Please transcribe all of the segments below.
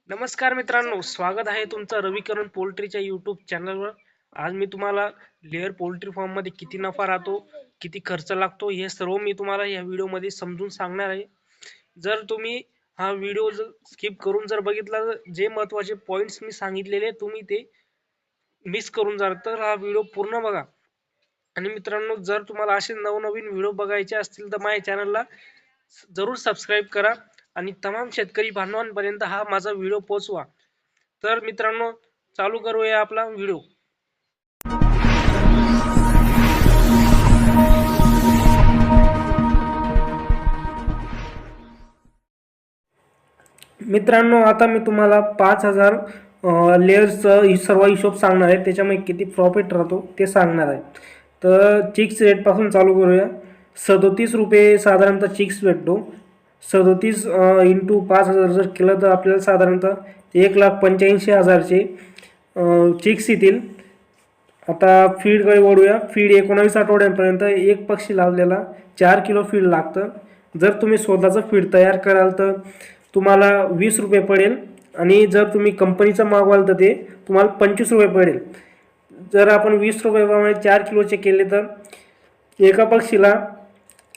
नमस्कार मित्रांनो, स्वागत आहे तुमचं रविकरण पोल्ट्रीच्या यूट्यूब चॅनलवर. आज मी तुम्हाला लेअर पोल्ट्री फार्ममध्ये किती नफा राहतो, किती खर्च लागतो, हे सर्व मी तुम्हाला या व्हिडिओमध्ये समजून सांगणार आहे. जर तुम्ही हा व्हिडिओ स्किप करून जर बघितला, तर जे महत्त्वाचे पॉईंट्स मी सांगितलेले तुम्ही ते मिस करून जाल, तर हा व्हिडिओ पूर्ण बघा. आणि मित्रांनो, जर तुम्हाला असे नवनवीन व्हिडिओ बघायचे असतील तर माझ्या चॅनलला जरूर सबस्क्राईब करा आणि तमाम शेतकरी बांधवांपर्यंत हा माझा व्हिडिओ पोहोचवा. तर मित्रांनो, चालू करूया आपला व्हिडिओ. मित्रांनो, आता मी तुम्हाला 5,000 लेअर्सचं सर्व हिशोब सांगणार आहे. त्याच्यामध्ये किती प्रॉफिट राहतो ते सांगणार आहे. तर चिक्स रेटपासून चालू करूया. 37 रुपये साधारणतः चिक्स भेटतो. 37 इंटू 5,000 जर केलं तर आपल्याला साधारणतः 1,85,000चे चिक्स येतील. आता फीडकडे वळूया. फीड 19 आठवड्यांपर्यंत एक पक्षी लावलेला 4 किलो फीड लागतं. जर तुम्ही स्वतःचं फीड तयार कराल तर तुम्हाला 20 रुपये पडेल आणि जर तुम्ही कंपनीचं मागवाल तर ते तुम्हाला 25 रुपये पडेल. जर आपण 20 रुपयाप्रमाणे 4 किलोचे केले तर एका पक्षीला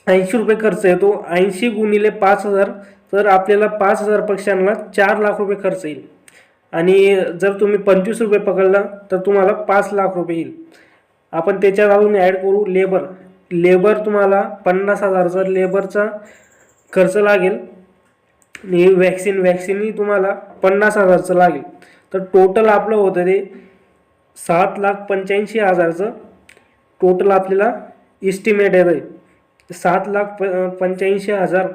80 रुपये खर्च येतो. 80 गुणिले 5,000 तर आपल्याला 5,000 पक्ष्यांना 4 लाख रुपये खर्च येईल. आणि जर तुम्ही 25 रुपये पकडला तर तुम्हाला 5 लाख रुपये येईल. आपण त्याच्यात अजून ॲड करू लेबर तुम्हाला 50,000चा लेबरचा खर्च लागेल आणि वॅक्सिनही तुम्हाला 50,000चं लागेल. तर टोटल आपलं होतं ते 7,85,000चं टोटल आपल्याला इस्टिमेट येतं आहे. 7,85,000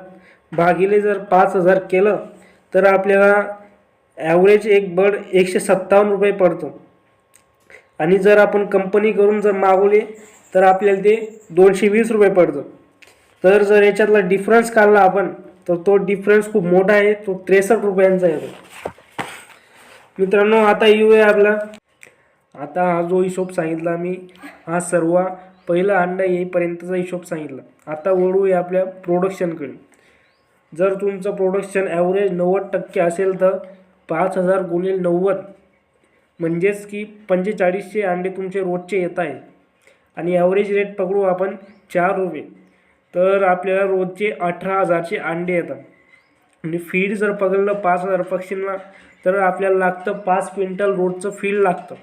भागिले जर 5,000 केलं तर आपल्याला ॲव्हरेज एक बर्ड 157 रुपये पडतो. आणि जर आपण कंपनी करून जर मागवले तर आपल्याला ते 220 रुपये पडतं. तर जर याच्यातला डिफरन्स काढला आपण तर तो डिफरन्स खूप मोठा आहे. तो 63 रुपयांचा येतो. मित्रांनो, आता येऊया आपला. आता हा जो हिशोब सांगितला मी, हा सर्व पहिला अंडा येईपर्यंतचा हिशोब सांगितला. आता वळूया आपल्या प्रोडक्शनकडे. जर तुमचं प्रोडक्शन ॲव्हरेज 90% असेल तर 5,000 गुणिले 90 म्हणजेच की 4500 अंडे तुमचे रोजचे येत आहे. आणि ॲव्हरेज रेट पकडू आपण 4 रुपये तर आपल्याला रोजचे 18,000चे अंडे येतात. आणि फीड जर पकडलं 5,000 पक्षींना तर आपल्याला लागतं 5 क्विंटल रोजचं फीड लागतं.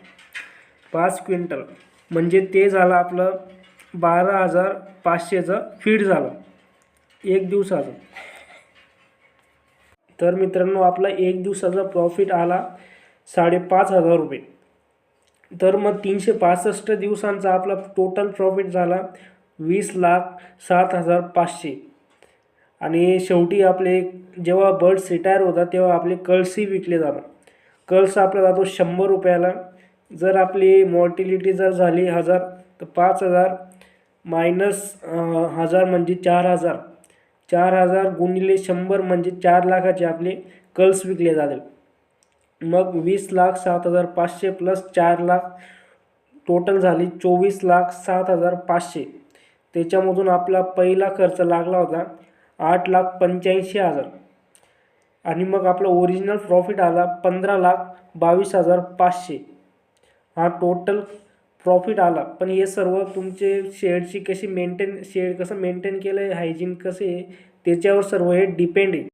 5 क्विंटल म्हणजे ते झालं आपलं 12,500चं फीड झालं एक दिवसाचं. तर मित्रांनो, आपला एक दिवसाचा प्रॉफिट आला 5,500 रुपये. तर मग 365 दिवसांचा आपला टोटल प्रॉफिट झाला 20,07,500. आणि शेवटी आपले जेव्हा बर्ड्स रिटायर होतात तेव्हा आपले कल्सही विकले जातात. कल्स आपला जातो 100 रुपयाला. जर आपली मॉर्टिलिटी जर झाली 1,000 तर 5,000 मायनस 1,000 म्हणजे 4,000. 4,000 गुणिले 100 म्हणजे 4 लाखाचे आपले कल्स विकले जातील. मग 20,07,500 प्लस 4 लाख टोटल झाली 24,07,500. त्याच्यामधून आपला पहिला खर्च लागला होता 8,85,000. आणि मग आपला ओरिजिनल प्रॉफिट आला 15,22,500. हा टोटल प्रॉफिट आला. पण हे सर्व तुमचे शेड कसं मेंटेन केलं आहे, हायजीन कसे आहे त्याच्यावर सर्व हे डिपेंड आहे.